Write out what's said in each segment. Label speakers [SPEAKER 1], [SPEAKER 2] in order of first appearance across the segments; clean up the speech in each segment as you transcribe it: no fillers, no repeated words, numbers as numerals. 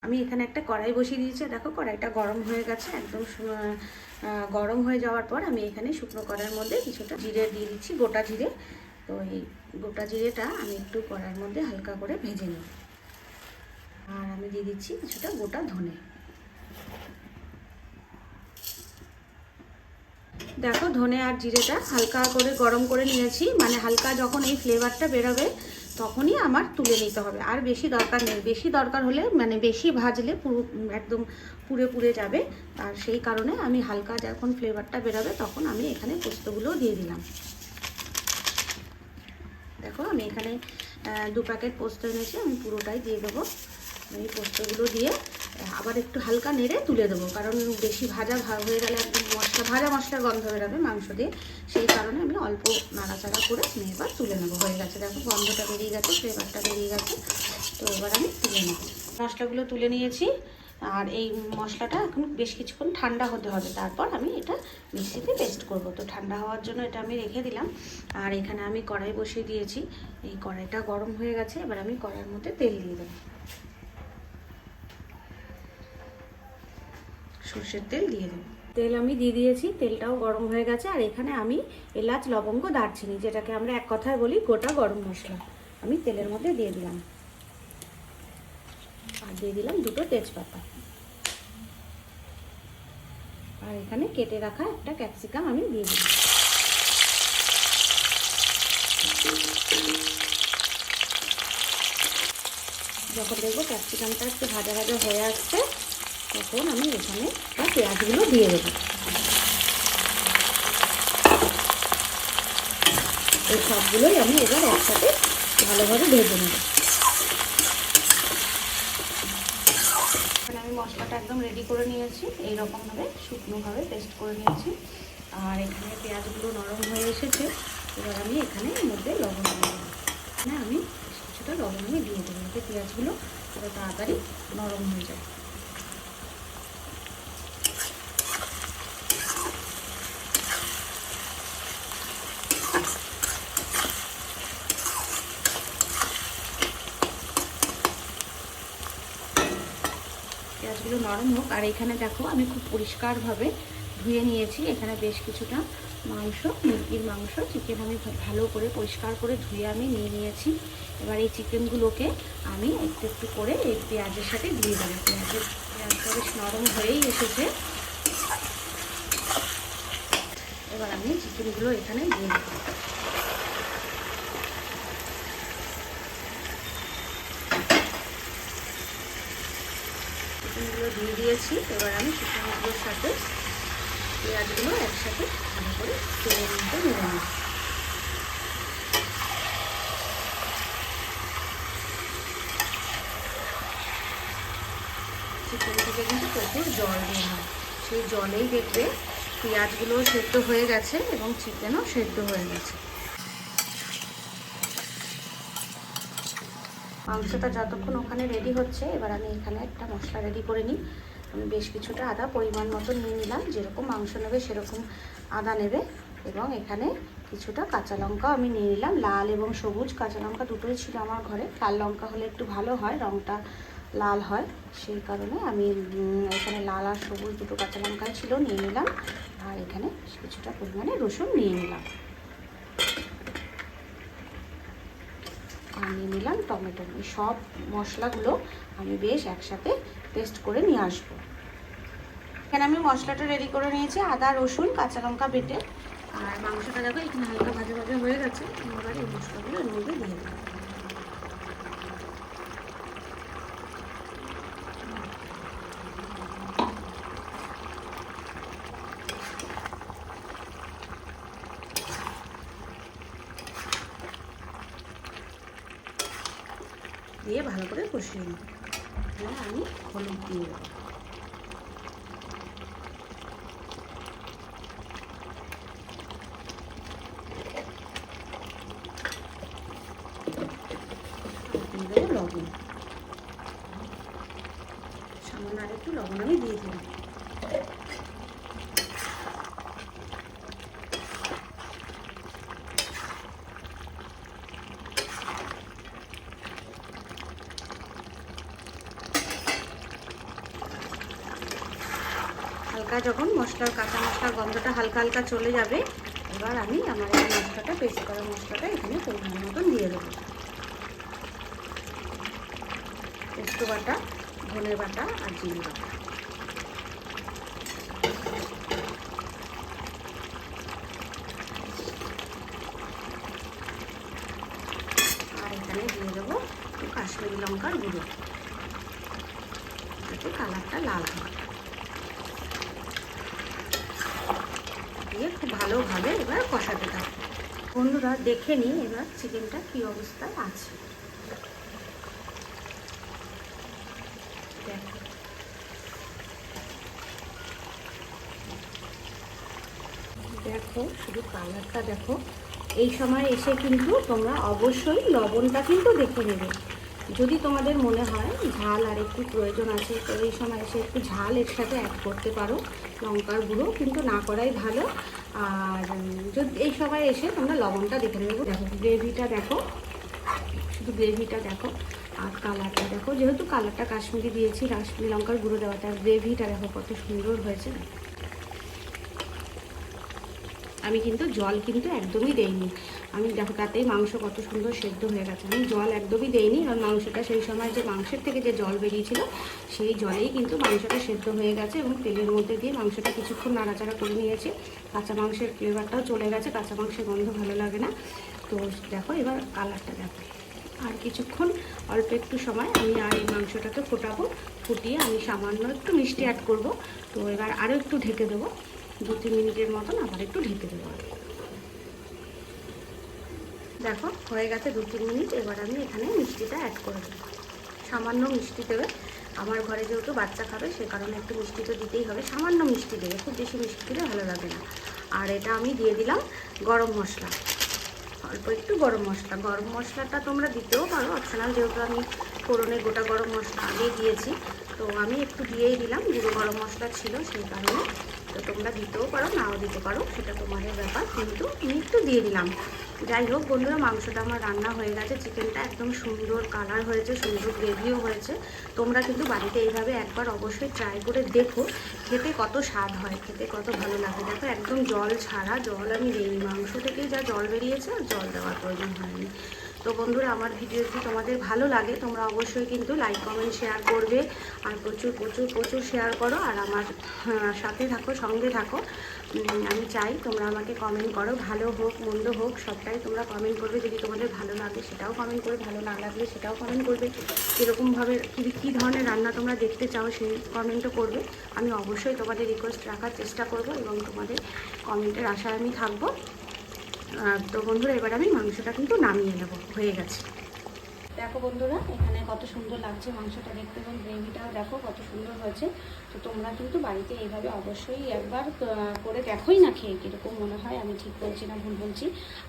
[SPEAKER 1] আমি এখানে একটা কড়াই বসিয়ে দিয়েছি, দেখো কড়াইটা গরম হয়ে গেছে। একদম গরম হয়ে যাওয়ার পর আমি এখানে শুকনো কড়াইয়ের মধ্যে কিছুটা জিরে দিয়ে দিচ্ছি, গোটা জিরে। তো এই গোটা জিরেটা আমি একটু কড়াইয়ের মধ্যে হালকা করে ভেজে নিই। আর আমি দিয়ে দিচ্ছি কিছুটা গোটা ধনে। দেখো ধনে আর জিরেটা হালকা করে গরম করে নিয়েছি, মানে হালকা যখন এই ফ্লেভারটা বেরোবে তখনই আমার তুলে নিতে হবে, আর বেশি দরকার নেই। বেশি দরকার হলে মানে বেশি ভাজলে পুরো একদম পুড়ে পুড়ে যাবে। আর সেই কারণে আমি হালকা যখন ফ্লেভারটা বেরোবে তখন আমি এখানে পোস্তগুলো দিয়ে দিলাম। দেখো আমি এখানে 2 প্যাকেট পোস্ত এনেছি, আমি পুরোটাই দিয়ে দেবো। এই পোস্তগুলো দিয়ে আবার একটু হালকা নেড়ে তুলে দেবো, কারণ বেশি ভাজা হয়ে গেলে একদম ভাজা মশলার গন্ধ বেরোবে মাংস দিয়ে। সেই কারণে আমি অল্প নাড়াচাড়া করে আমি এবার তুলে নেবো। হয়ে গেছে, দেখো গন্ধটা বেরিয়ে গেছে, ফ্লেভারটা বেরিয়ে গেছে। তো এবার আমি তুলে নেব। মশলাগুলো তুলে নিয়েছি। আর এই মশলাটা এখন বেশ কিছুক্ষণ ঠান্ডা হতে হবে, তারপর আমি এটা মিক্সিতে পেস্ট করব। তো ঠান্ডা হওয়ার জন্য এটা আমি রেখে দিলাম। আর এখানে আমি কড়াই বসিয়ে দিয়েছি, এই কড়াইটা গরম হয়ে গেছে। এবার আমি কড়াইয়ের মধ্যে তেল দিয়ে দেবো, সর্ষের তেল দিয়ে দেবো। তেল আমি দিয়ে দিয়েছি, তেলটাও গরম হয়ে গেছে। আর এখানে আমি এলাচ, লবঙ্গ, দারচিনি, যেটাকে আমরা এক কথায় বলি গোটা গরম মশলা, আমি তেলের মধ্যে দিয়ে দিলাম। আর দিয়ে দিলাম 2টো তেজপাতা। আর এখানে কেটে রাখা একটা ক্যাপসিকাম আমি দিয়ে দিলাম। যখন দেখবো ক্যাপসিকামটা একটু ভাজা ভাজা হয়ে আসছে তখন আমি এখানে পেঁয়াজগুলো দিয়ে দেবো। এই সবগুলোই আমি এবার একসাথে ভালোভাবে ভেজে নেব। এখানে আমি মশলাটা একদম রেডি করে নিয়েছি, এইরকমভাবে শুকনোভাবে পেস্ট করে নিয়েছি। আর এখানে পেঁয়াজগুলো নরম হয়ে এসেছে। এবার আমি এখানে মধ্যে লবণ দিয়ে দেবো। এখানে আমি কিছুটা লবণ আমি দিয়ে দেবো, যাতে পেঁয়াজগুলো আরও তাড়াতাড়ি নরম হয়ে যায়। পেঁয়াজগুলো নরম হোক। আর এখানে দেখো আমি খুব পরিষ্কারভাবে ধুয়ে নিয়েছি। এখানে বেশ কিছুটা মাংস, মুরগির মাংস, চিকেন আমি ভালো করে পরিষ্কার করে ধুয়ে আমি নিয়ে নিয়েছি। এবার এই চিকেনগুলোকে আমি একটু একটু করে এই পেঁয়াজের সাথে দিয়ে দেবো। পেঁয়াজটা বেশ নরম হয়েই এসেছে। এবার আমি চিকেনগুলো এখানে দিয়ে দেবো। চিকেনগুলো দিয়ে দিয়েছি। এবার আমি চিকেনগুলোর সাথে পেঁয়াজগুলো একসাথে ভালো করে তেলের মধ্যে নেড়ে নেব। চিকেন থেকে কিন্তু প্রচুর জল দেওয়া হয়, সেই জলেই দেখবে পেঁয়াজগুলো সেদ্ধ হয়ে গেছে এবং চিকেনও সেদ্ধ হয়ে গেছে। মাংসটা যতক্ষণ ওখানে রেডি হচ্ছে, এবার আমি এখানে একটা মশলা রেডি করে নিই। আমি বেশ কিছুটা আদা পরিমাণ মতো নিয়ে নিলাম, যেরকম মাংস নেবে সেরকম আদা নেবে। এবং এখানে কিছুটা কাঁচা লঙ্কা আমি নিয়ে নিলাম, লাল এবং সবুজ কাঁচা লঙ্কা দুটোই ছিল আমার ঘরে। লাল লঙ্কা হলে একটু ভালো হয়, রঙটা লাল হয়, সেই কারণে আমি এখানে লাল আর সবুজ দুটো কাঁচা লঙ্কা ছিল, নিয়ে নিলাম। আর এখানে কিছুটা পরিমাণে রসুন নিয়ে নিলাম। আর নিয়ে নিলাম টমেটো। এই সব মশলাগুলো আমি বেশ একসাথে পেস্ট করে নিয়ে আসবো। এখানে আমি মশলাটা রেডি করে নিয়েছি, আদা, রসুন, কাঁচা লঙ্কা বেটে। আর মাংসটা দেখো এখানে হালকা ভাজা ভাজা হয়ে গেছে। এবার এই মশলাগুলো এর মধ্যে দিয়ে দেবো। দিয়ে ভালো করে কষিয়ে নেব। এবার আমি হলুদ দিয়ে দেবো। দিয়ে দেবো লবণ, সামান্য আর একটু লবণ আমি দিয়ে দিলাম। হালকা যখন কাঁচা মশলার গন্ধটা হালকা হালকা চলে যাবে, এবার আমি আমার এই মশলাটা, পেস্ট করা মশলাটা এখানে পরিমাণ মতন দিয়ে দেবো। পোস্ত বাটা, ধনে বাটা আর জিরে বাটা। আর এখানে দিয়ে দেবো একটু কাশ্মীরি লঙ্কার গুঁড়ো, যাতে কালারটা লাল হয়। দিয়ে খুব ভালোভাবে এবার কষাতে থাকবো। বন্ধুরা দেখে নিই এবার চিকেনটা কী অবস্থায় আছে। দেখো শুধু কালারটা দেখো। এই সময় এসে কিন্তু তোমরা অবশ্যই লবণটা কিন্তু দেখে নেবে। যদি তোমাদের মনে হয় ঝাল আর একটু প্রয়োজন আছে, তো এই সময় এসে একটু ঝাল এর সাথে অ্যাড করতে পারো, লঙ্কার গুঁড়ো, কিন্তু না করাই ভালো। আর যদি এই সময় এসে তোমরা লবণটা দেখে নেবে। দেখো গ্রেভিটা দেখো, শুধু গ্রেভিটা দেখো আর কালারটা দেখো। যেহেতু কালারটা কাশ্মীরি দিয়েছি, কাশ্মীরি লঙ্কার গুঁড়ো দেওয়াটা, গ্রেভিটা দেখো কত সুন্দর হয়েছে। আমি কিন্তু জল কিন্তু একদমই দেইনি। আমি দেখো তাতেই মাংস কত সুন্দর সেদ্ধ হয়ে গেছে। আমি জল একদমই দেইনি, কারণ মাংসটা সেই সময় যে মাংসের থেকে যে জল বেরিয়েছিল সেই জলেই কিন্তু মাংসটা সেদ্ধ হয়ে গেছে। এবং তেলের মধ্যে দিয়ে মাংসটা কিছুক্ষণ নাড়াচাড়া করে নিয়েছি। কাঁচা মাংসের ফ্লেভারটাও চলে গেছে, কাঁচা মাংসের গন্ধ ভালো লাগে না। তো দেখো এবার কালারটা দেখো। আর কিছুক্ষণ অল্প একটু সময় আমি আর এই মাংসটাকে ফোটাবো। ফুটিয়ে আমি সামান্য একটু মিষ্টি অ্যাড করব। তো এবার আরও একটু ঢেকে দেবো, 2-3 মিনিটের মতন আবার একটু ঢেকে দেবো। দেখো হয়ে গেছে 2-3 মিনিট। এবার আমি এখানে মিষ্টিটা অ্যাড করে দেবো। সামান্য মিষ্টি দেবে, আমার ঘরে যেহেতু বাচ্চা খাবে সে কারণে একটু মিষ্টি তো দিতেই হবে। সামান্য মিষ্টি দেবে, খুব বেশি মিষ্টি দিলে ভালো লাগে না। আর এটা আমি দিয়ে দিলাম গরম মশলা, অল্প একটু গরম মশলা। গরম মশলাটা তোমরা দিতেও পারো, অপশনাল, যেহেতু আমি ফোড়নে গোটা গরম মশলা আগেই দিয়েছি, তো আমি একটু দিয়েই দিলাম। গুঁড়ো গরম মশলা ছিল সেই কারণে। তো তোমরা দিতেও পারো, নাও দিতে পারো, সেটা তোমাদের ব্যাপার, কিন্তু আমি একটু দিয়ে দিলাম। যাই হোক বন্ধুরা, মাংসটা আমার রান্না হয়ে গেছে। চিকেনটা একদম সুন্দর কালার হয়েছে, সুন্দর গ্রেভিও হয়েছে। তোমরা কিন্তু বাড়িতে এইভাবে একবার অবশ্যই ট্রাই করে দেখো, খেতে কত স্বাদ হয়, খেতে কত ভালো লাগে। দেখো একদম জল ছাড়া, জল আমি দিইনি, মাংস থেকেই যা জল বেরিয়েছে আর জল দেওয়ার প্রয়োজন হয়নি। তো বন্ধুরা আমার ভিডিও যদি তোমাদের ভালো লাগে তোমরা অবশ্যই কিন্তু লাইক কমেন্ট শেয়ার করবে, আর প্রচুর প্রচুর প্রচুর শেয়ার করো, আর আমার সাথে থাকো, সঙ্গে থাকো। আমি চাই তোমরা আমাকে কমেন্ট করো, ভালো হোক মন্দ হোক সবটাই তোমরা কমেন্ট করবে। যদি তোমাদের ভালো লাগে সেটাও কমেন্ট করবে, ভালো না লাগলে সেটাও কমেন্ট করবে। কীরকমভাবে কী ধরনের রান্না তোমরা দেখতে চাও সেই কমেন্টও করবে। আমি অবশ্যই তোমাদের রিকোয়েস্ট রাখার চেষ্টা করব এবং তোমাদের কমেন্টের আশায় আমি থাকবো। তো বন্ধুরা এবার আমি মাংসটা কিন্তু নামিয়ে নেব, হয়ে গেছে। দেখো বন্ধুরা এখানে কত সুন্দর লাগছে মাংসটা দেখতে, এবং গ্রেভিটাও দেখো কত সুন্দর হয়েছে। তো তোমরা কিন্তু বাড়িতে এইভাবে অবশ্যই একবার করে দেখোই না, খেয়ে কীরকম মনে হয়, আমি ঠিক বলছি না ভুল বলছি।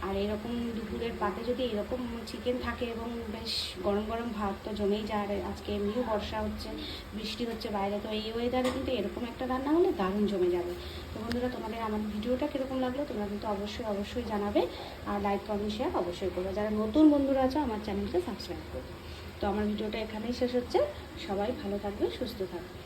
[SPEAKER 1] আর এরকম দুপুরের পাতে যদি এরকম চিকেন থাকে এবং বেশ গরম গরম ভাত তো জমেই যায়। আজকে এমনিও বর্ষা হচ্ছে, বৃষ্টি হচ্ছে বাইরে, তো এই ওয়েদারে কিন্তু এরকম একটা রান্না হলে দারুণ জমে যাবে। তো বন্ধুরা তোমাদের আমার ভিডিওটা কীরকম লাগলো তোমরা কিন্তু অবশ্যই জানাবে, আর লাইক কমেন্ট শেয়ার অবশ্যই করবে। যারা নতুন বন্ধুরা আছো আমার চ্যানেলকে সাবস্ক্রাইব করবে। তো আমার ভিডিওটা এখানেই শেষ হচ্ছে। সবাই ভালো থাকবে, সুস্থ থাকবে।